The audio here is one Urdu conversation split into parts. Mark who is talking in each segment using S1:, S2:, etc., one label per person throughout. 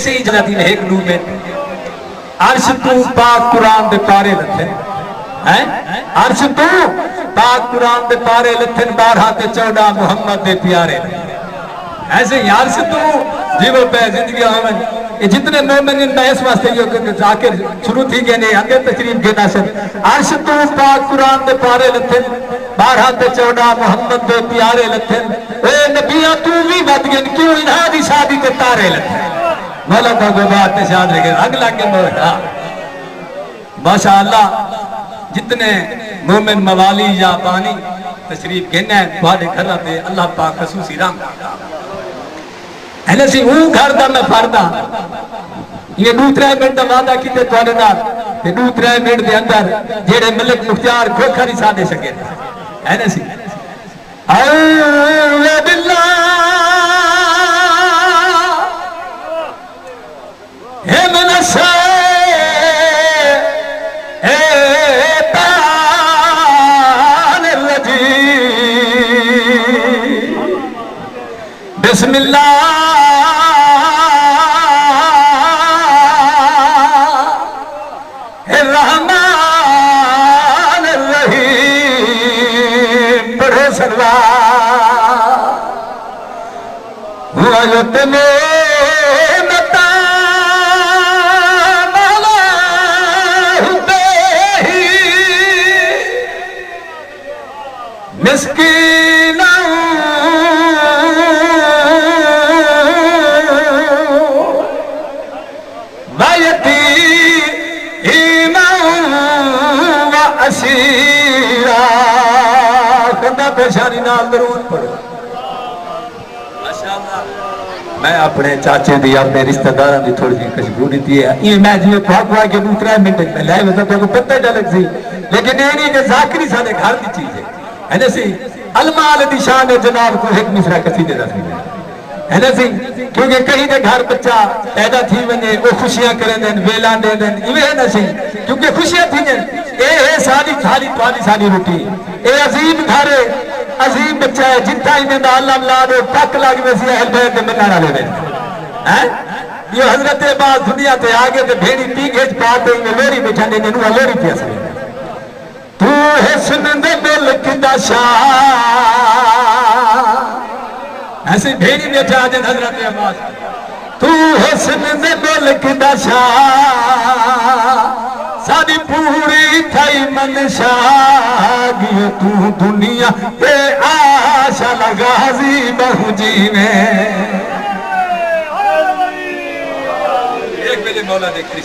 S1: ایسی جنتی نے ایک نو میں عرش تو پاک قرآن دے پارے لتھن عرش تو پاک قرآن دے پارے لتھن 12 تے 14 محمد دے پیارے ایسے ہی عرش تو جیو پہ زندگی آمن یہ جتنے مومن میں اس واسطے یہ کہ ذاکر شروع تھی گئے نہیں اندر تشریف کے ناصر عرش تو پاک قرآن دے پارے لتھن 12 تے 14 محمد دے پیارے لتھن اے نبیاں تو بھی بد گئن کیوں انہاں دی شادی تے تارے لتھن مولا کا گوبات تے شاد رکھے رنگ لگے مولا ماشاءاللہ جتنے مومن موالی یا بانی تشریف گھنے ہیں بہادے گھر رہتے اللہ پاک خصوصی رنگ ایسے ہوں گھر دا میں پردہ یہ 2-3 منٹ وعدہ کیتے تواڈے نال تے 2-3 منٹ دے اندر جڑے ملک مختار کھوکھا نہیں سا دے سکے ایسے اعوذ باللہ من الشیطان الرجیم بسم اللہ پیشانی نال درود پڑھو میں اپنے چاچے دی اپنے رشتہ داروں دی تھوڑی سی خوشبو دیتی ہے یہ میں جو پھاکوا کے 2-3 منٹ میں لائے ویسا تو پتہ ڈالک سی لیکن یہ نہیں کہ ذاکری سانے گھر دی چیز ہے نا سی المال دی شان جناب کو ایک مصرع قصیدے دا سی ہے نا سی کیونکہ کہیں دے گھر بچہ پیدا تھی ونے وہ خوشیاں کریں دیں ویلان دیں دیں یہ ہے نا سی کیونکہ خوشیاں تھی دیں اے ساری تھالی ساری روٹی اے عظیم گھر عظیم بچہ ہے جتنا انہیں دا اللہ ملاد ہو پک لگ ویسی اہل بیت دے منارہ لے دیں یہ حضرت عباس دنیا تے آگے تے بھیڑی پی گھیج پاتے ہیں لوری بچھانے نے نوہ لوری پیا سکے تو حسن دے ملک دا شاہ ایسے بھیڑی بچھا جن حضرت عباس تو حسن دے ملک دا شاہ ساری پوری تھائی منشا گئی تو دنیا تے آشا لغازی بہو جی میں ایک بجے مولا دیکھ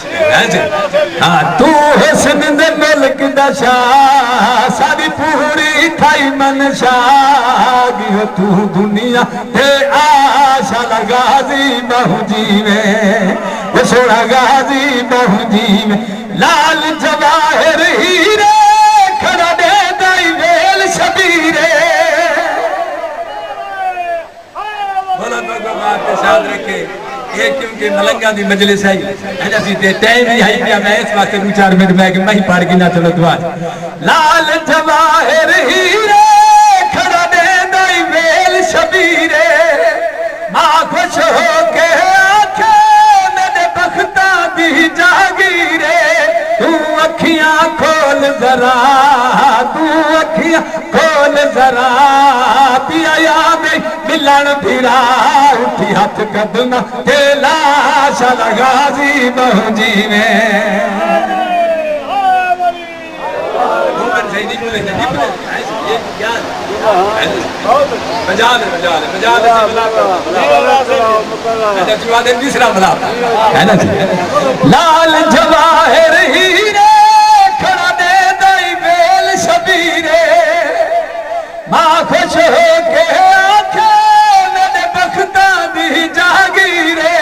S1: تو حسن دے ملک دا شاہ ساری پوری تھائی منشا گئی تو دنیا تے آشا لغازی بہو جی میں وہ سوڑا غازی بہو جی میں لال جواہر ہیرے کھڑا دے دائی ویل شبیرے بولا بگو بات کے ساتھ رکھے یہ کیونکہ ملنگا دی مجلس ہے ایسی ٹائم ہی ہے کیا میں اس واسطے 2-4 منٹ میں کہ میں ہی پڑھ گنا چلو دعا لال جواہر ہیرے کھڑا دے دائی ویل شبیرے ماں خوش ہو کے آنکھیں میرے بختہ دی جاگیرے تو اکھیاں کھول ذرا تو اکھیاں کھول ذرا پیا یاد ملن پھرا اٹھی ہاتھ قدم تے لاش لغازی بہو جی میں لال جواہر ہیرے کھڑا دے دائی ویل شبیرے ماں خوش ہو کے آنکھیں میرے بختہ دی جاگیرے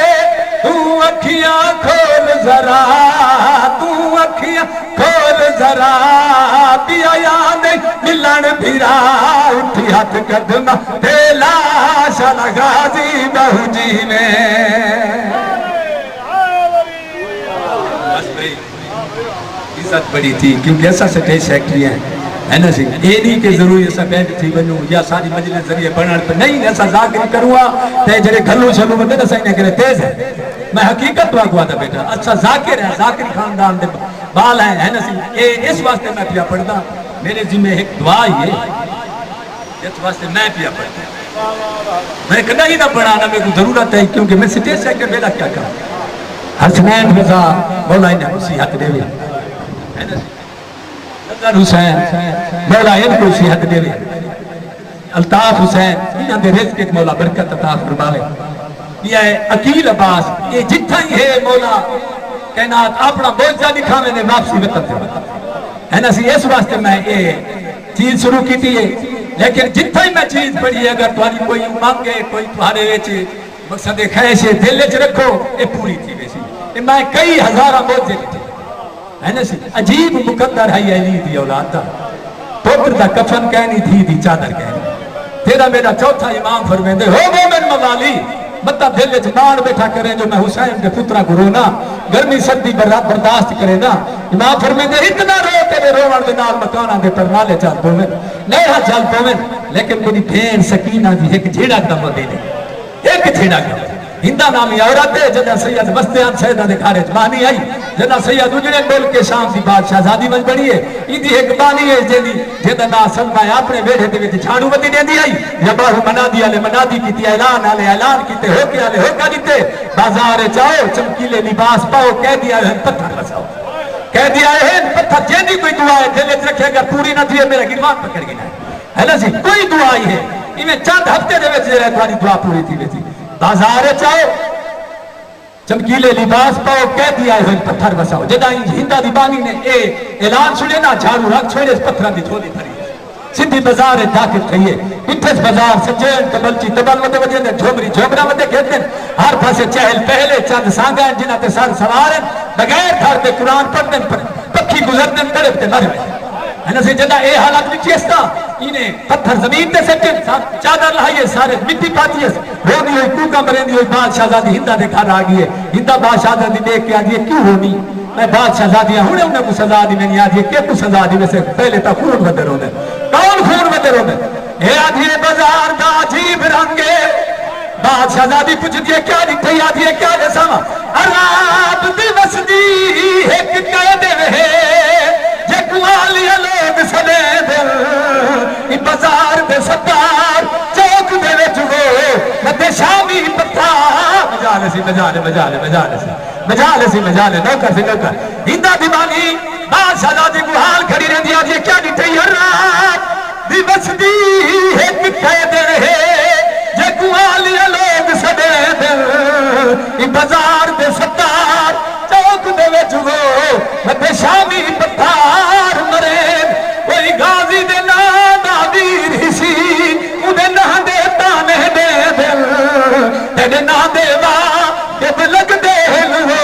S1: تو اکھیاں کھول ذرا تو اکھیاں کھول ذرا پیا یاد ملن پھرا اٹھی ہاتھ قدم تے لاش لغازی بہو جی میں عزت بڑی تھی کیونکہ ایسا سٹیج سیکٹری ہیں ہے نا سی یہ نہیں کہ ضروری ایسا بینڈ تھی بنوں یا ساری مجلس ذریعے بنان پر نہیں ایسا ذاکر کروا تے جڑے گھلو چلو بندے نہ سائنے کرے تیز ہے میں حقیقت تو آگوا دا بیٹا اچھا ذاکر ہے ذاکر خاندان دے بال ہیں نا سی اس واسطے میں پیا پڑھتا میرے ذمہ ایک دعا ہی ہے اس واسطے میں پیا پڑھتا میں کدا ہی نہ پڑھانا میرے کو ضرورت ہے کیونکہ میں سٹیج سے کہ میرا کیا کروں حسنین رضا مولا انہیں نصیحت دے وی ہے نا نظر حسین مولا ان کو نصیحت دے وی الطاف حسین انہاں دے رزق ایک مولا برکت عطا فرماوے یہ ہے عقیل عباس یہ جتھا ہی ہے مولا کائنات اپنا موجزہ دکھاوے نے واپسی وطن سے ہے نا سی اس واسطے میں یہ چیز شروع کی تھی لیکن جتھا ہی میں چیز پڑھی ہے اگر تمہاری کوئی مانگے کوئی تمہارے وچ مقصد خواہش دل وچ رکھو یہ پوری تھی ویسی میں کئی ہزارہ موجزے تھی ہے نا سی عجیب مقدر ہے علی دی اولاد دا پتر دا کفن کہنی تھی دی چادر کہنی تیرا میرا چوتھا امام فرمیندے ہو مومن موالی مطا دل وچ مان بیٹھا کریں جو میں حسین کے پترہ کو رونا گرمی سردی برداشت کرے نا امام فرمیندے اتنا رو تیرے روان دے نال مکانہ دے پر نالے چل پومن نہیں ہاں چل پومن لیکن کوئی بھین سکینہ دی ایک جھیڑا کا مدینے ایک جھیڑا کا ہندہ نامی عورت ہے جدہ سید مستیان سیدہ دے گھارے بانی آئی جدہ سید اجڑے ملک کے شام دی بادشاہ زادی مجھ بڑی ہے ایدھی ایک بانی ہے جدہ نا سلمہ اپنے بیٹھے دے ویچے چھاڑو بدی دے دی آئی جباہو منادی آلے منادی کی تی اعلان آلے اعلان کی تے ہوکے آلے ہوکا دیتے بازار چاہو چمکیلے لباس پاؤ کہہ دیا ہے پتھر بساؤ کہہ دیا ہے پتھر جیدی کوئی دعا ہے دلت رکھے گا پوری نہ دیئے میرا گروان پکڑ گیا ہے نا سی کوئی دعا ہی ہے انہیں چند ہفتے دے ویچے رہے تھوڑی دعا پوری تھی ویچی بازار چاہو چمکیلے لباس پاؤ کہہ دیا ہے پتھر بساؤ جدہ ہندہ دی بانی نے اعلان سنے نا جھاڑو رکھ چھوڑے اس پتھران دی تھوڑی تھری سندھی بازار داخل کھئیے پٹھس بازار سجین تبلچی تبل مدے وجہ نے جھومری جھومرہ مدے کہتے ہیں ہر پاسے چہل پہلے چند سانگا جنہ تے سار سوارن بغیر تھار تے قرآن پڑھنے پر پکھی گزرنے تڑپ تے مرنے ہے نا سے جدہ اے حالات وچی استا انہیں پتھر زمین تے سٹے چادر لہائیے سارے مٹی پاتی ہے رونی ہوئی کوکا مرینی ہوئی بادشاہ زادی ہندہ دے گھر آگئی ہے ہندہ بادشاہ زادی دیکھ کے آدھی ہے کیوں ہونی میں بادشاہ زادیاں ہونے انہیں کو سزا دی میں نہیں آدھی ہے کیا کو سزا دی میں سے پہلے تا خون ودر ہونے کون خون ودر ہونے اے آدھی ہے بازار دا عجیب رنگے بادشاہ زادی پوچھ دیئے کیا لکھئی آدھی ہے کیا جساما عراب دی وسدی ایک قیدے رہے جے کوالی لوگ سنے دل ای بازار دے ستار چوک دے وچھو مدے شامی پتھا مجالے نوکر سے نوکر ہندہ دیوانی بادشاہ زادی کو حال کھڑی رہن دیا جی کیا دیتے ہی رات دی بسدی ایک قید رہے جے کوالی لوگ سنے دل ای بازار دے ستار چوک دے وچھو مدے شامی پتھار مرے کوئی غازی دے نادیر ہی سی انہیں نہ دے تانے دے دل تیرے نہ دے وا دے لگ دے لو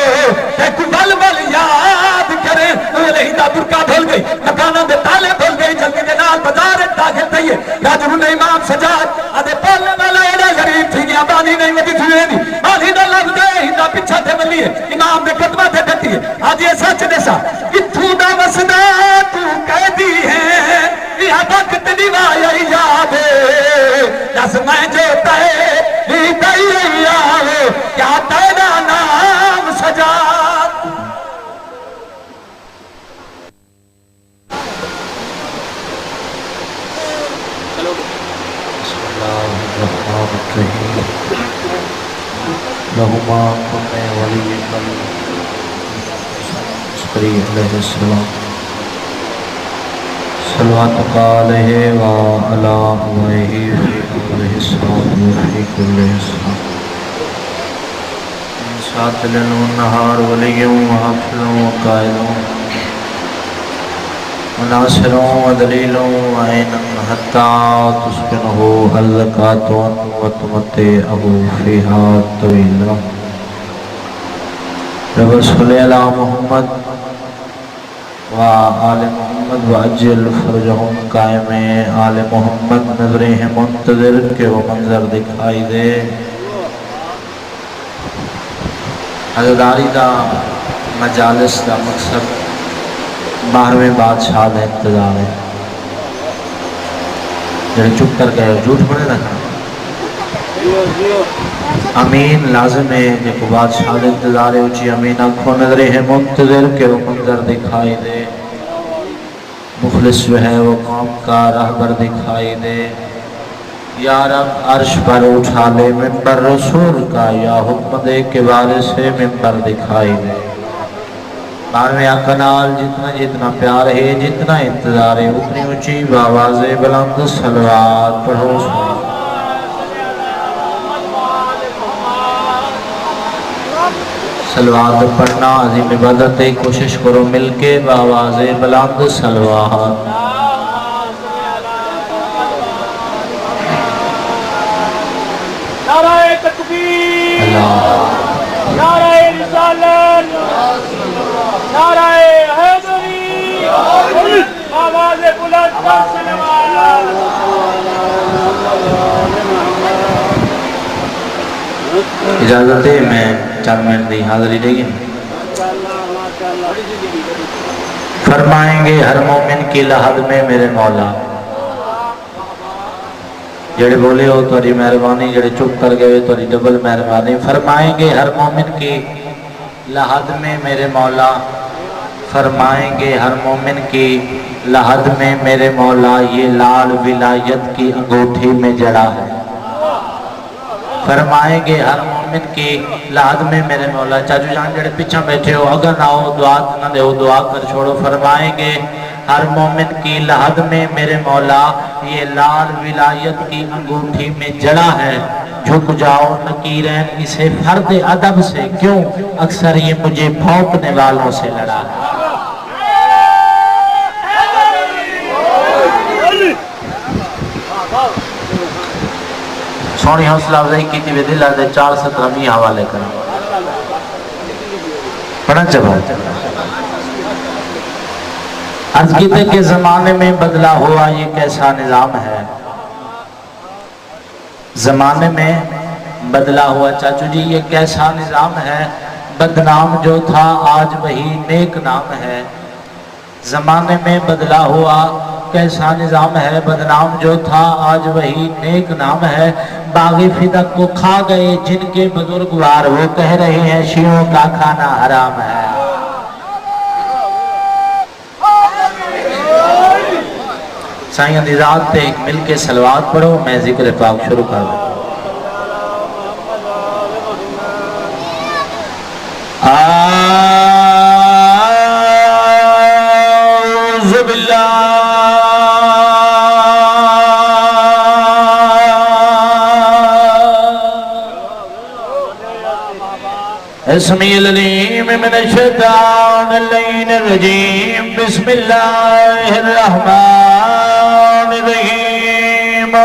S1: تے کو بل بل یاد کرے لہیدہ برکا بھول گئی مکانہ دے تالے بھول گئی جلدی دے نال بازار داخل تھئیے راجرون امام سجاد آدھے پولنے والا ایڈا غریب تھی گیا بانی نہیں ودی تھی نہیں آدھی دا لگ دے ہندہ پچھا تھے ملیے امام دے قدمہ دے ڈھٹیے آدھی سچ دیسا اتھو دا وسدا تو قیدی ہے یہ وقت دیوائی یاد جس میں جو تے تئی آئے کیا تیرا نام سجاد
S2: بسم اللہ الرحمن الرحیم لہما کنے ولی کل سکری علیہ السلام صلواتک علیہ وعلا علیہ علیہ السلام وفی کل السلام سات لنو نہار ولیوں وحفظوں وقائلوں وناصروں ودلیلوں وعینن حتی تسکنہو حلقاتون وتمتعہو فیہا طویلا رب صلی اللہ محمد آل محمد وعجل فرجہم قائم آل محمد نظریں منتظر کے وہ منظر دکھائی دے حضرداری دا مجالس دا مقصد 12ویں بادشاہ دا انتظار ہے جنہیں چپ کر کے جھوٹ بنے رکھنا امین لازم ہے جو بادشاہ دے انتظار اچھی امین آنکھوں نظر ہے منتظر کہ وہ منظر دکھائی دے مخلص جو ہے وہ قوم کا رہبر دکھائی دے یا رب عرش پر اٹھا لے منبر رسول کا یا حکم دے کے وارث سے منبر دکھائی دے بارہویں آقا نال جتنا جتنا پیار ہے جتنا انتظار ہے اتنی اونچی بآواز بلند صلوات پڑھو صلوات پڑھنا عظیم عبادت ہے کوشش کرو مل کے بآواز بلند صلوات
S3: نعرہ تکبیر
S2: اللہ
S3: نعرہ رسالت نعرہ حیدری آواز بلند صلوات
S2: اجازت ہے میں چند منٹ دی حاضری لے گی فرمائیں گے ہر مومن کی لحد میں میرے مولا جڑے بولے ہو توری مہربانی جڑے چپ کر گئے توری ڈبل مہربانی فرمائیں گے ہر مومن کی لحد میں میرے مولا فرمائیں گے ہر مومن کی لحد میں میرے مولا یہ لال ولایت کی انگوٹھی میں جڑا ہے فرمائیں گے ہر مومن کی لحد میں میرے مولا چاچو جان جڑے پیچھے بیٹھے ہو اگر نہ ہو دعا نہ دے ہو دعا کر چھوڑو فرمائیں گے ہر مومن کی لحد میں میرے مولا یہ لال ولایت کی انگوٹھی میں جڑا ہے جھک جاؤ نکیرین اسے فرد ادب سے کیوں اکثر یہ مجھے بھونکنے والوں سے لڑا ہے سونی حوصلہ افزائی کی تھی دل آدھے 417 حوالے کریں پڑھا چبھا عرض کیتے کے زمانے میں بدلا ہوا یہ کیسا نظام ہے زمانے میں بدلا ہوا چاچو جی یہ کیسا نظام ہے بدنام جو تھا آج وہی نیک نام ہے زمانے میں بدلا ہوا کیسا نظام ہے بدنام جو تھا آج وہی نیک نام ہے باغی فدق کو کھا گئے جن کے بزرگوار وہ کہہ رہے ہیں شیعوں کا کھانا حرام ہے سائیں اندیزات تے ایک مل کے صلوات پڑھو میں ذکر پاک شروع کر دوں اعوذ باللہ اسمی العلیم من الشیطان اللعین الرجیم بسم اللہ الرحمن الرحیم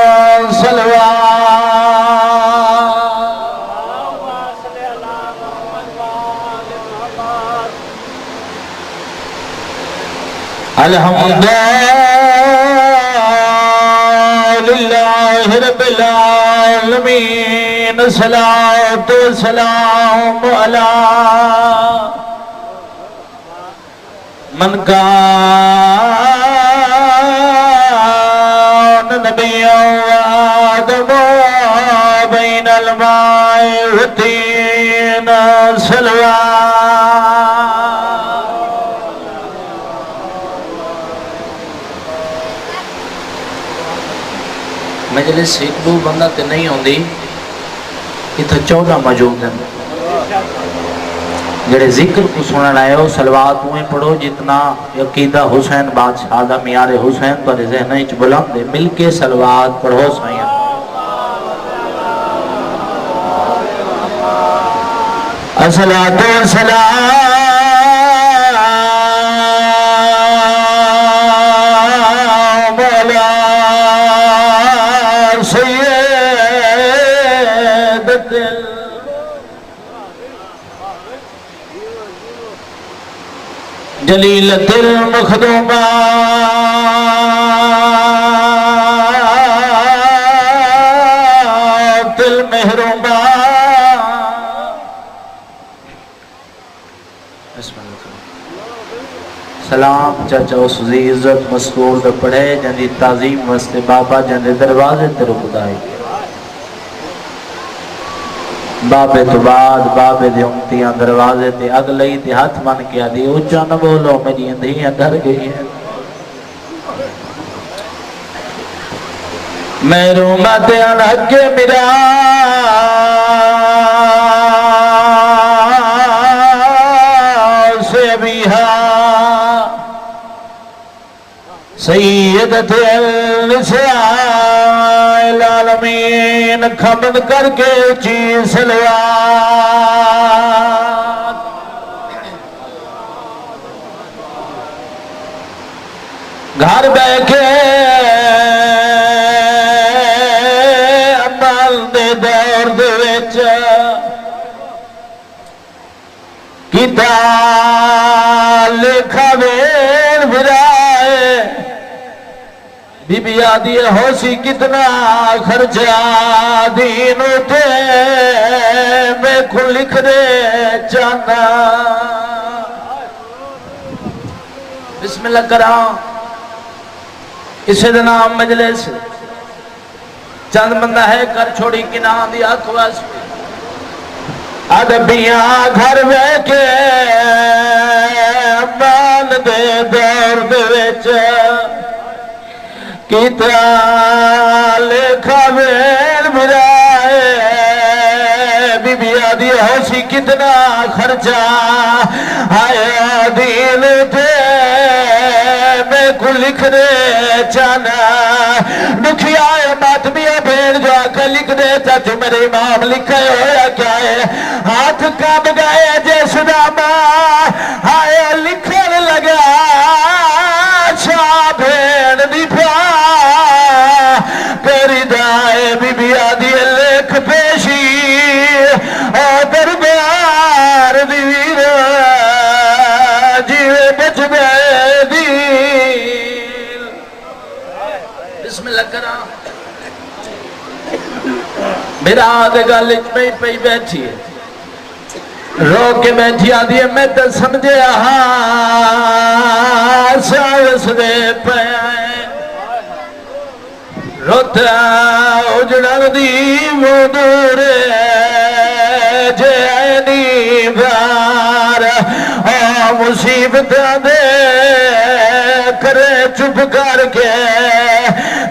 S2: صلوات الحمد للہ رب العالمین صلاة والسلام علی من کان نبی آدم بین الماء والطین صلوات مجلس ایک دو بندہ تے نہیں ہوندی اتھا 14 موجود ہیں جڑے ذکر کو سنن آئے ہو صلوات ہوئے پڑھو جتنا عقیدہ حسین بادشاہ دا میار حسین تو ذہن اچ بلند دے مل کے صلوات پڑھو سائیں الصلاۃ والسلام جلیلۃ المخدومات المحرومات سلام چاچا اسوزی عزت مذکور دا پڑھے جن دی تعظیم واسطے بابا جن دے دروازے تے رکدائی بابے تو بعد بابے دے امتیاں دروازے تے اگ لئی تے ہاتھ من کے آدھی اونچا نہ بولو میری اندھیاں ڈر گئی ہیں میں روما تے انہگے میرا سے بھی سیدت النساء العالمین خمد کر کے اچھی صلوات گھر بیٹھے عمل دے دور دے وچ کتا لکھا ویر برائے بی بی آدھی ہو سی کتنا خرچہ دین اٹھے میں کو لکھ دے جانا بسم اللہ کرام اسے دن نام مجلس چند بندہ ہے کر چھوڑی کنا دی آکھواس ادبیاں گھر بیٹھے مان دے دور دے وچ کتنا لکھا ویر برائے بی بی آدھی ہوشی کتنا خرچہ آیا دین تھے میں کو لکھ دے چانا دکھی آئے ماتمیہ بھیڑ جو آکا لکھ دے چاچو میرے امام لکھے ہویا کیا ہے ہاتھ کام گئے جیسے ناما آئے لکھن لگا چھا بھیڑ دی پیا کری دائے بی بی آدھی لکھ پیشی اور دربار دی ویر جیوے بچ گئے دیل بسم اللہ کرا میرا آدھے گالج میں پہ بیٹھی ہے رو کے بیٹھی آدھی ہے میں تو سمجھے ساوس دے پہ آئے روتا اجڑن دی مدور جے اینی بار مصیبت دے کرے چپ کر کے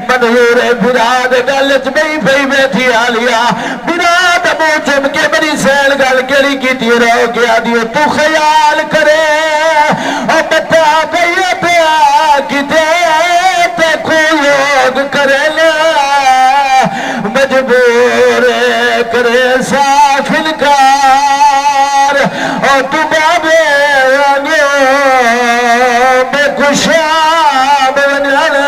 S2: منظور براد گلچ میں پئی بیٹھی آلیا براد مو چم کے میری سیل گل کیڑی کی تھی رو گیا دیو تو خیال کرے اور بتا پئی پیا کتے تے کوئی لوگ کرے مجبور کرے صاف انکار اور تو بابے میں خوشام بنانا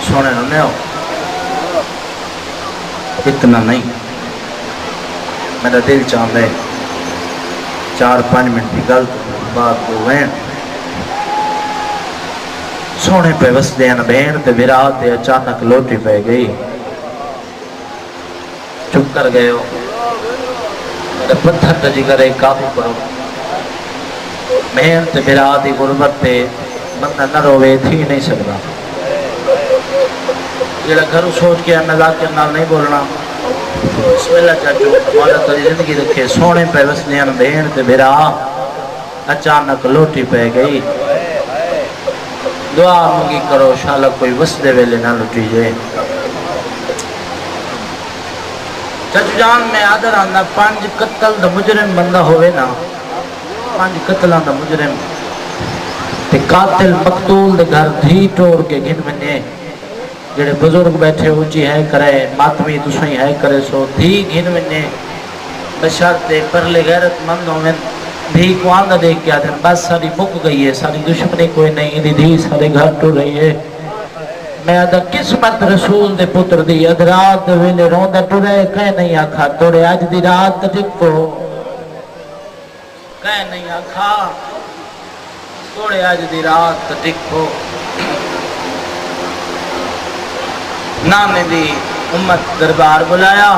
S2: سونے نہ ہو اتنا نہیں میرا دل چاہتا ہے 4-5 منٹ کی گل بات کو وین سونے پہ بس دین بین تے برات تے اچانک لوٹی پہ گئی چپ کر گئے ہو میرے پتھر تجی کرے قابو کرو بین تے برات تے غربت تے بندہ نہ روے تھی نہیں سکتا جیڑا گھروں سوچ کے مزاق کے نال نہیں بولنا بسم اللہ چاچو ہمارا تری زندگی رکھے سونے پہ بس دین بین تے برات اچانک لوٹی پہ گئی دعا مانگی کرو شاءاللہ کوئی وسدے ویلے نہ لٹی جائے چچو جان میں آدھر آندہ 5 قتل دا مجرم بندہ ہوئے نا 5 قتلان دا مجرم تے قاتل مقتول دے گھر دھی ٹور کے گھن منے جڑے بزرگ بیٹھے اونچی ہے کرے ماتمی دوسری ہے کرے سو دھی گھن منے بشارتے پرلے غیرت مند ہوئے دھی کو آندہ دیکھ کے آدھیں بس ساری مک گئی ہے ساری دشمنی کوئی نہیں دی دھی سارے گھر ٹو رہی ہے میں آدھا قسمت رسول دے پتر دی ادرات دے ویلے روندہ ٹو رہے کہیں نہیں آکھا توڑے آج دی رات ٹکو کہیں نہیں آکھا توڑے آج دی رات ٹکو نانے دی امت دربار بلایا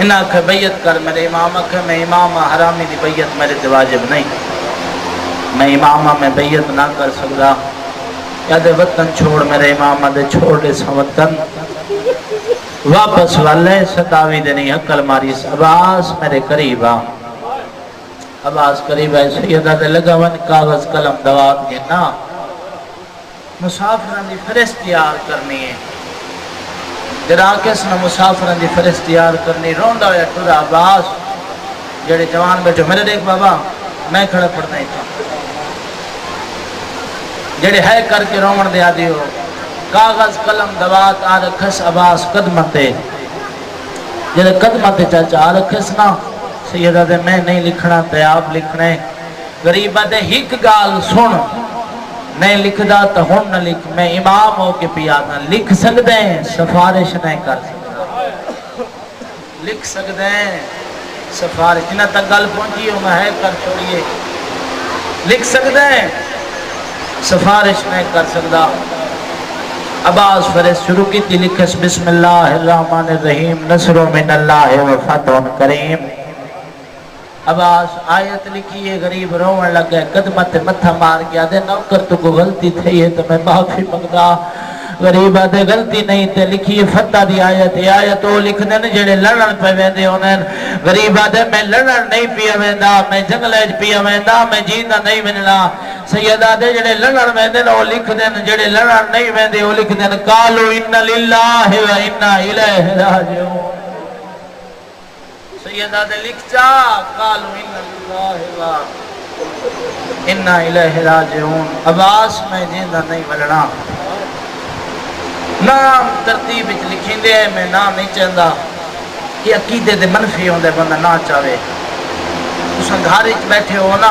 S2: انہاں کہ بیعت کر میرے امامہ کہ میں امامہ حرامی دی بیعت میرے واجب نہیں میں امامہ میں بیعت نہ کر سکتا یا دے وطن چھوڑ میرے امام دے چھوڑ دے سوطن واپس والے ستاوی دنی حقل ماری عباس میرے قریب آ عباس قریب ہے سیدہ دے لگا ون کاغذ قلم دوات گنا مسافران دی فرست تیار کرنی ہے جرا کس نے مسافران دی فرست تیار کرنی روندا ہویا ٹرا عباس جڑے جوان بیٹھو میرے دیکھ بابا میں کھڑا پڑھنا ہی تھا جڑے ہے کر کے رومن دیا دیو کاغذ قلم دوات آ رکھس عباس قدمتے جڑے قدمتے چاچا آ رکھس نا سیدہ دے میں نہیں لکھنا تے آپ لکھنے غریبہ دے ہک گال سن نہیں لکھ دا تو ہن نہ لکھ میں امام ہو کے پیانا لکھ سکتے ہیں سفارش نہیں کر سکتا لکھ سکتے ہیں سفارش جنہ تک گل پہنچی ہو میں ہے کر چھوڑیے لکھ سکتے ہیں سفارش نہیں کر سکتا عباس فرس شروع کی تھی لکھس بسم اللہ الرحمن الرحیم نصر من اللہ و فتح کریم عباس آیت لکھی ہے غریب روان لگ گئے قدمت متھا مار گیا دے نوکر تو کو غلطی تھی ہے تو میں معافی مانگدا غریب آدھے غلطی نہیں تے لکھی ہے فتح دی آیت ہے آیت وہ لکھ دے جڑے لڑن پہ ویندے انہیں غریب آدھے میں لڑن نہیں پیا ویندا میں جنگلے پیا ویندا میں جیندا نہیں وننا سید آدھے جڑے لڑن ویندے وہ لکھ دے جڑے لڑن نہیں ویندے وہ لکھ دے قالوا ان للہ و انا الیہ راجعون سیدہ دے لکھ چا قالوا ان للہ و انا الیہ راجعون عباس میں جیندہ نہیں ولنا نام ترتیب اچھ لکھیں دے میں نام نہیں چاہندہ کہ عقیدے دے منفی ہوں دے بندہ نہ چاہے اس نے گھاری بیٹھے ہو نا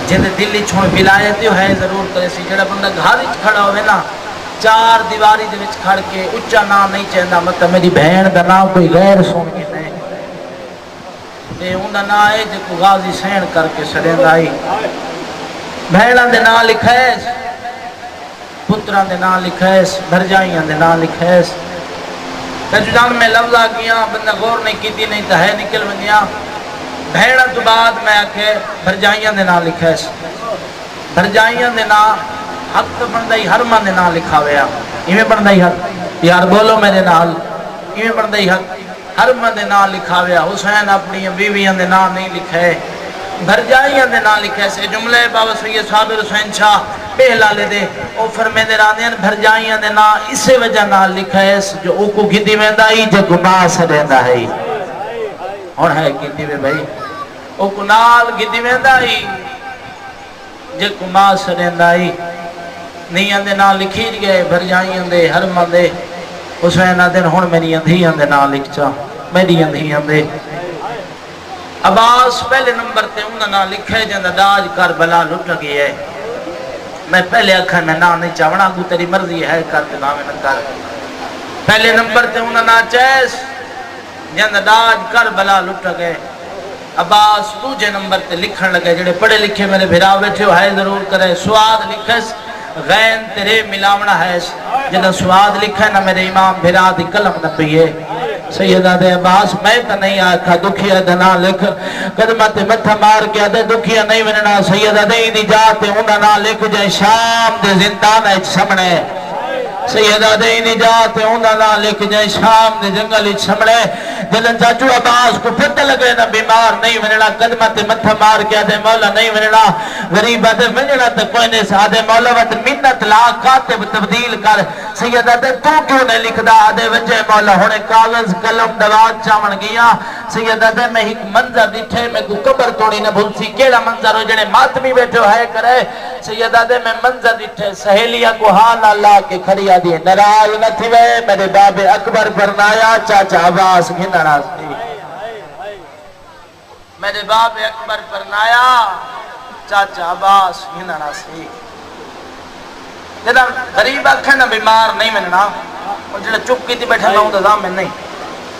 S2: جن دلی چھوڑ ولایت ہے ضرور کرے سی جڑا بندہ گھاری کھڑا ہوئے نا چار دیواری دے وچ کھڑ کے اچھا نام نہیں چاہندہ مطلب میری بہن دا نام کوئی غیر سن کے نہیں تے اندہ نا ہے جو کو غازی سین کر کے سڑیں آئی بہنان دے نا لکھائیس پتران دے نا لکھائیس بھرجائیاں دے نا لکھائیس جو جان میں لفظ آگیا بندہ غور نہیں کیتی نہیں تا ہے نکل بندیاں بہنان تو بعد میں آکھے بھرجائیاں دے نا لکھائیس بھرجائیاں دے نا حق تو بندائی حرمان دے نا لکھا ہویا ایمیں بندائی حق یار بولو میرے نال ایمیں بندائی حق حرمان دے نا لکھا ہویا حسین اپنی بیویاں دے نا نہیں لکھے بھرجائیاں دے نا لکھے سے جملے بابا سید صابر حسین شاہ پہلا لے دے او فرمے دے راندے ہیں بھرجائیاں دے نا اسے وجہ نا لکھے جو او کو گھدی ویندہ ہی جو گناہ سے دیندہ ہے اور ہے گھدی میں بھائی او کو نال گھدی ویندہ ہی جو گناہ سے دیندہ ہی نہیں اندے نا لکھی گئے بھرجائیاں دے حرمان دے حسین دن ہون میری اندھی اندے نا لکھ چا میری اندھی اندے عباس پہلے نمبر تے انہاں نا لکھے جندہ داج کربلا لٹ گئی ہے میں پہلے اکھر میں نا نہیں چاونا کو تیری مرضی ہے کر تے نام نہ کر پہلے نمبر تے انہاں نا چیس جندہ داج کربلا لٹ گئے عباس دوجے نمبر تے لکھن لگے جڑے پڑھے لکھے میرے بھرا بیٹھے ہو ہے ضرور کرے سواد لکھس غین تیرے ملاونا ہے جنہ سواد لکھا ہے نا میرے امام بھرا دی قلم نہ پیئے سیدہ دے عباس میں تا نہیں آکھا دکھیا دنا لکھ قدمت متھا مار کیا دے دکھیا نہیں وننا سیدہ دے دی جاتے انہا نہ لکھ جائے شام دے زندان ایچ سمنے سیدہ دے نجات انہا نہ لکھ جائے شام دے جنگل ایچ سمنے جلن چاچو عباس کو پتہ لگے نا بیمار نہیں وننا قدمت متھا مار کیا دے مولا نہیں وننا غریبہ دے وننا تے کوئی نے سادے مولا وقت منت لا کاتب تبدیل کر سیدہ دے تو کیوں نے لکھ دا دے وجہ مولا ہونے کاغذ قلم دوات چاون گیا سیدہ دے میں ایک منظر دیٹھے میں کو قبر توڑی نہ بھول سی کیڑا منظر ہو جنے ماتمی بیٹھو ہے کرے سیدہ دے میں منظر دیٹھے سہیلیاں کو ہاں اللہ کے کھڑیا دیئے نراز نہ تھی وے میرے باب اکبر پرنایا چاچا عباس گھنا راستی میرے باب اکبر پرنایا چاچا عباس گھنا راستی جنہاں غریب آکھیں نا بیمار نہیں مننا اور جنہاں چپ کی تھی بیٹھے نہ ہوں دا میں نہیں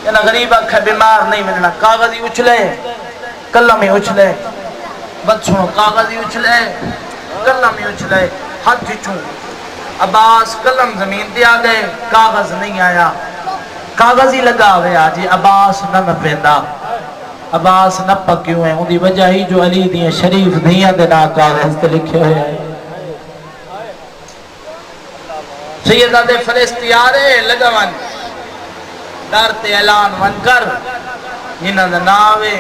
S2: جنہاں غریب آکھیں بیمار نہیں مننا کاغذی اچھلے کلمی اچھلے بد سنو کاغذی اچھلے کلمی اچھلے ہاتھ چھوں عباس کلم زمین دیا گئے کاغذ نہیں آیا کاغذی لگا ہوئے آجی عباس نہ پیندہ عباس نہ پکیوں ہیں ان دی وجہ ہی جو علی دیئے شریف دیئے دینا کاغذ تے لکھے ہوئے ہیں سیدہ دے فرشتیارے لگون در تے اعلان ون کر جنہاں دا ناوے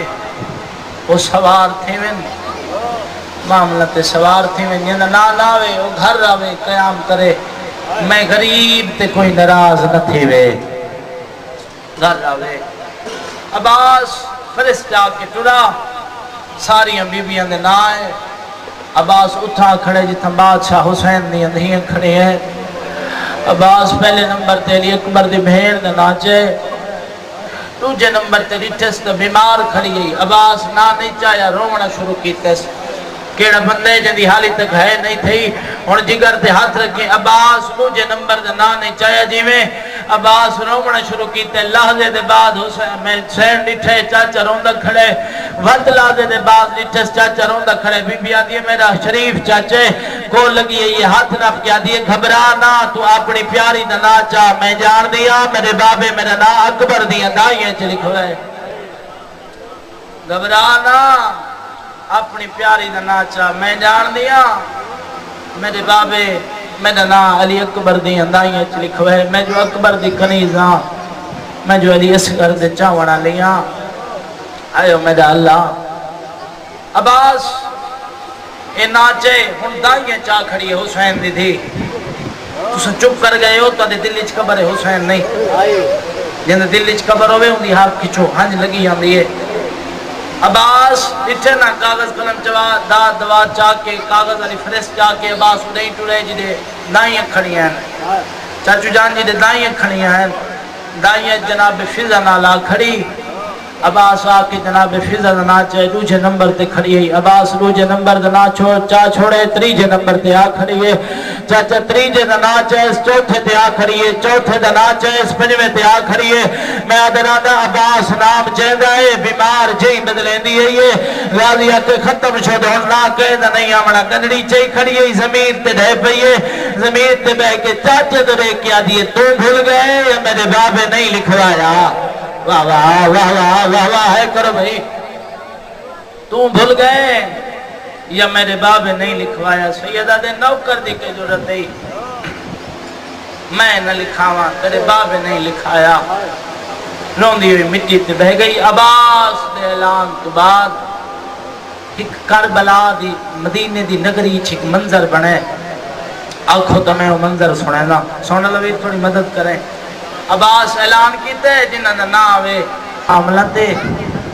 S2: وہ سوار تھی ون معاملہ تے سوار تھی ون جنہاں نا ناوے وہ گھر راوے قیام کرے میں غریب تے کوئی ناراض نہ تھی وے گھر راوے عباس فرشتہ کے ٹرا ساری بیبیاں دے نائے عباس اٹھا کھڑے جتھا بادشاہ حسین دی اندھیاں کھڑے ہیں عباس پہلے نمبر تے علی اکبر دی بہن دے ناچے دوجے نمبر تے ریٹھس تے بیمار کھڑی گئی عباس نا نہیں چاہیا رومنا شروع کیتے کیڑا بندے جندی حالی تک ہے نہیں تھی اور جگر تے ہاتھ رکھیں عباس دوجے نمبر دے نا نہیں چاہیا جی میں عباس رومنا شروع کیتے لحظے دے بعد حسین ڈٹھے چاچا روندہ کھڑے وقت لحظے دے بعد ڈٹھس چاچا روندہ کھڑے بی بی آدھی میرا شریف چاچے کو لگی ہے یہ ہاتھ نف کیا دیئے گھبرانا تو اپنی پیاری دا نا چاہ میں جان دیا میرے بابے میرا نا اکبر دیا دائیں چلی کھوئے گھبرانا اپنی پیاری دا نا چاہ میں جان دیا میرے بابے میرا نا علی اکبر دی اندائیں چلی کھوئے میں جو اکبر دی کنیزاں میں جو علی اصغر دے چاوڑا لیا آئیو میرا اللہ عباس اے ناچے ہن دائیں چاہ کھڑی ہے حسین دی تھی تو سن چپ کر گئے ہو تو دل اچ قبر ہے حسین نہیں جن دل اچ قبر ہوئے ہوں دی ہاتھ کھچو ہنج لگی ہوں دیئے عباس اتھے نا کاغذ قلم چوا داد دوا چاہ کے کاغذ علی فرس چاہ کے عباس اڑائی ٹوڑے جدے دائیں کھڑی ہیں چاچو جان جدے دائیں کھڑی ہیں دائیں جناب فضا نالا کھڑی عباس آکے جناب فضا نا چاہے دوجہ نمبر تے کھڑی ہے عباس دوجہ نمبر تے نا چاہ چھوڑے تریجہ نمبر تے آ کھڑی ہے چاچا تریجہ نا چاہے چوتھے تے آ کھڑی ہے چوتھے نا چاہے پنجویں تے آ کھڑی ہے میں آدھرانا عباس نام چاہدہ ہے بیمار جئی بدلیں دی ہے یہ راضیہ کے ختم شد ہونا کہدہ نہیں آمنا گنڈی چاہی کھڑی ہے زمین تے ڈھے پئی ہے زمین تے بہ کے چاچے درے کیا دیئے تو بھول گئے یا میرے بابے نہیں لکھوایا واہ واہ واہ واہ واہ واہ ہے کرو بھئی تم بھول گئے یا میرے بابے نہیں لکھوایا سیدہ دے نوکر دی کے ضرورت نہیں میں نہ لکھاواں تیرے بابے نہیں لکھایا روندی ہوئی مٹی تے بہ گئی عباس دے اعلان کے بعد ایک کربلا دی مدینے دی نگری چھک منظر بنے آنکھوں تو میں وہ منظر سنینا سونا لوی تھوڑی مدد کریں عباس اعلان کیتے جنہ دا نا آوے عاملہ تے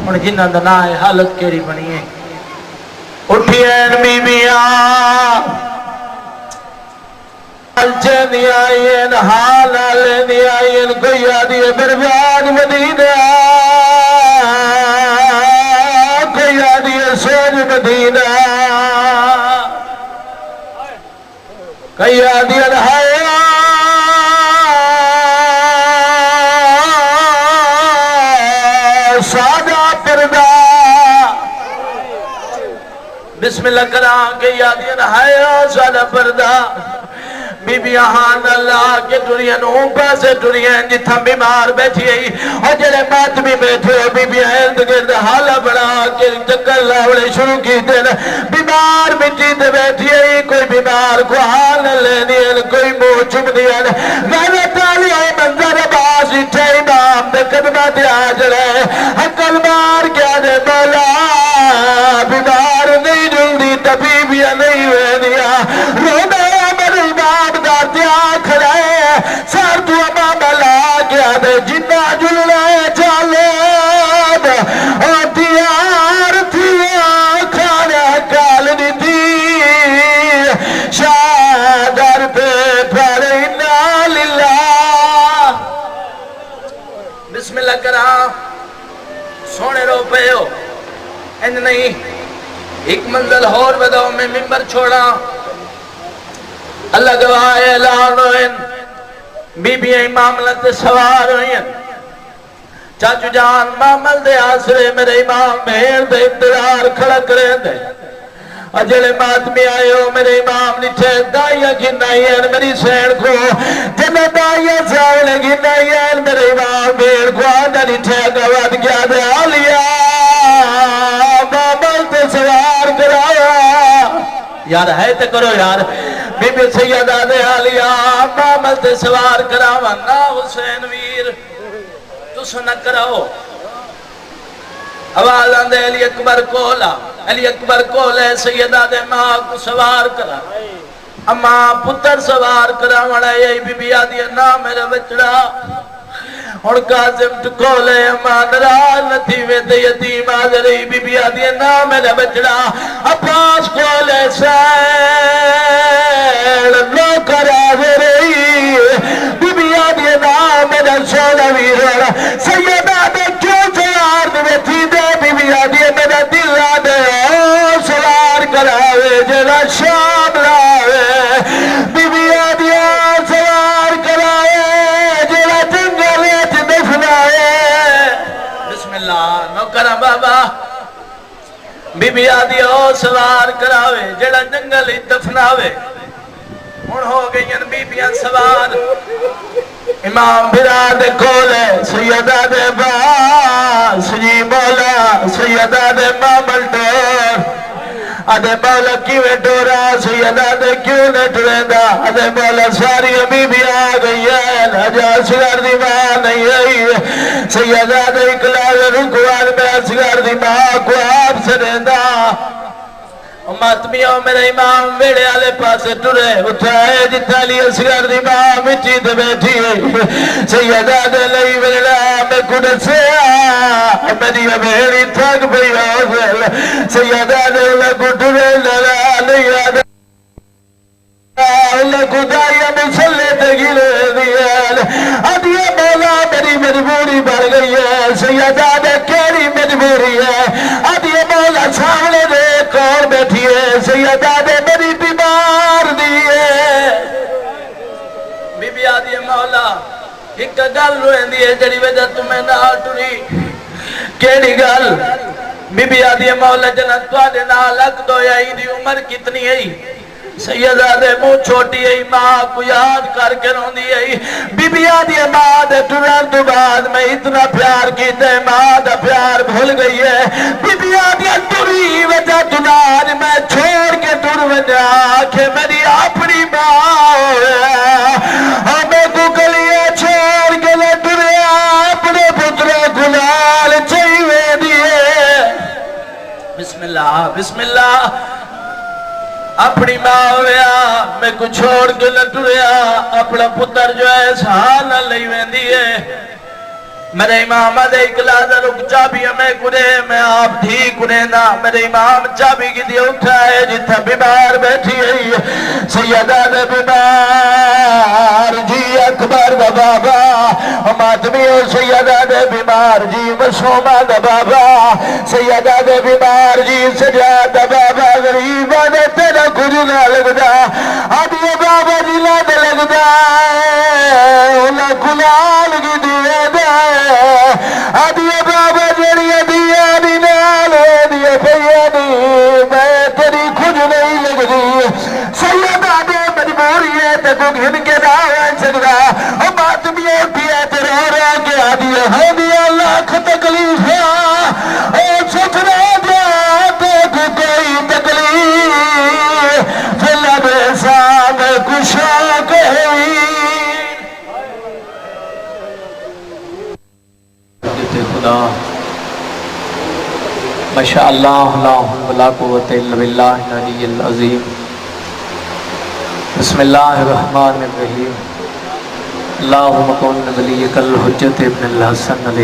S2: اور جنہ دا نا آئے حالت کیری بنی ہے اٹھین بیبیاں الچنی آئین حال آلینی آئین کوئی آدھی برباد مدینہ کوئی آدھی سوج مدینہ کوئی آدھی انہایا سادہ پردہ بسم اللہ کران کے یادین ہے سادہ پردہ بی بی آہان اللہ کے ٹورین اوپا سے ٹورین جتھا بیمار بیٹھی ہے اور جلے بات بھی بیٹھے ہو بی بی آہند گرد حالہ بڑا کے چکر لاؤڑے شروع کی دین بیمار مٹی دے بیٹھی ہے کوئی بیمار کو حال لینی ہے کوئی موہ چپ دیا غیرت آلی ہے منظر باز اٹھے امام دے قدمہ دیا جڑے حقل مار کیا دے مولا بیمار نہیں جلدی طبیبیاں نہیں ہوئے دیا رونا میرے امام دیا کھڑے سار تو امام اللہ کیا دے جنہ جلنے چالے اور دیار تھیا کھانا کالنی تھی شادر پہ پڑھنا للہ بسم اللہ کرا سونے رو پہ ہو ان نہیں ایک منزل اور بداؤ میں ممبر چھوڑا اللہ گواہ اعلان ہوئن بی بی معاملت سوار ہوئن چاچو جان معامل دے آسرے میرے امام مہر دے انتظار کھڑا کرے دے اجلے ماتمی آئے ہو میرے امام نچھے دائیاں گھنائیاں میری سین کو جنہ دائیاں ساولے گھنائیاں میرے امام مہر کو آدھا نچھے گواد کیا دے آلیا معامل تے سوار کرایا یار ہے تے کرو یار بی بی سیدہ دے عالیہ محمد دے سوار کراوا نا حسین ویر تو سنہ کراؤ آواز آندے علی اکبر کولا علی اکبر کولے سیدہ دے ماں کو سوار کرا اما پتر سوار کرا وڑا یہ بی بی آدھی نام میرا بچڑا اور قاسم ٹکولے اما نرال نتیوے دے یتیم آدھری بی بی آدھی نام میرا بچڑا عباس کولے سیڑ نو کرا دے رہی بی بی آدھی نام میرا سونا ویرا سیدہ دے کیوں سوار دے تھی دے بی بی آدھی میرا دل آدھے سوار کراوے جنا شام لاوے بی بی آدھی سوار کراوے جنا جنگلے دفنائے بسم اللہ نو کرا بابا بی بی آدھی سوار کراوے جنا جنگلے دفناوے ہون ہو گئی ان بی بیاں سوار امام براد کولے سیدہ دے باس جی مولا سیدہ دے مامل ڈور آدھے مولا کیوے ڈورا سیدہ دے کیوں نے ڈریندا آدھے مولا ساری بی بی آ گئی ہے نجا سگر دی ماں نہیں آئی سیدہ دے اکلال رکوان میں سگر دی ماں کو آپ سریندا ماتمیوں میرے امام ویڑے آلے پاسے ٹرے اٹھائے جتا لی اسگر دی ماں مچی دے بیٹھی سیدہ دے لئی ویڑا میں کڑ سے میری بیڑی تھک بھئی آزل سیدہ دے لگو ٹرے لڑا لیا دے لگو دائیا مسلے تے گلے دیال ادھیا مولا میری مجبوری بڑھ گئی ہے سیدہ دے کیڑی مجبوری ہے ادھیا مولا سامنے دے کون بیٹھی ہے سیدہ دے میری بیمار دیئے بی بی آدھی مولا ایک گل روئیں دیئے جڑی وجہ تمہیں نہ ٹری کیڑی گل بی بی آدھی مولا جنت توادے نہ لگ دو یا ایدی عمر کتنی ہے سیدہ دے مو چھوٹی ہے ماں کو یاد کر کے رون دی ہے بی بی آدھی ماں دے ٹران تو بعد میں اتنا پیار کیتے ماں دا پیار بھول گئی ہے بی بی آدھی ٹری وجہ تنار میں چھوڑ کے ٹر وجہ کہ میری اپنی ماں ہمیں کو گلیے چھوڑ کے لے ٹریا اپنے پترے گلال چاہیے دیئے بسم اللہ اپنی ماں ہویا میں کو چھوڑ کے لٹریا اپنا پتر جو ہے سہانا لئی ویندی ہے میرے امام دے اکلازہ رک چابی ہمیں کنے میں آپ تھی کنے نا میرے امام چابی کی دی اٹھائے جتا بیمار بیٹھی ہے سیدہ دے بیمار جی اکبر دا بابا ماتمی ہو سیدہ دے بیمار جی مسومہ دا بابا سیدہ دے بیمار جی سجاد دا بابا غریبہ دے تیرا کچھ نہ لگدا آدھی بابا جی لگ لگدا انہاں کلال کی دیئے دا آدھیے بابا جڑی دیئے دی نال دیئے پہیے دی میں تیری کچھ نہیں لگ دی سیدہ دے مجبوری ہے تے کو گھن کے داویں سکتا ماتمی ہوتی ہے تے رو رہا کے آدھیے ہو دیا لاکھ تکلیف ہے سکھنا دیا تے کو کوئی تکلیف فلہ بے سام کشا کہی خدا ماشاءاللہ لا حول ولا قوت الا باللہ العلی العظیم بسم اللہ الرحمن الرحیم اللہم کن ولیک الحجت ابن الحسن علیہ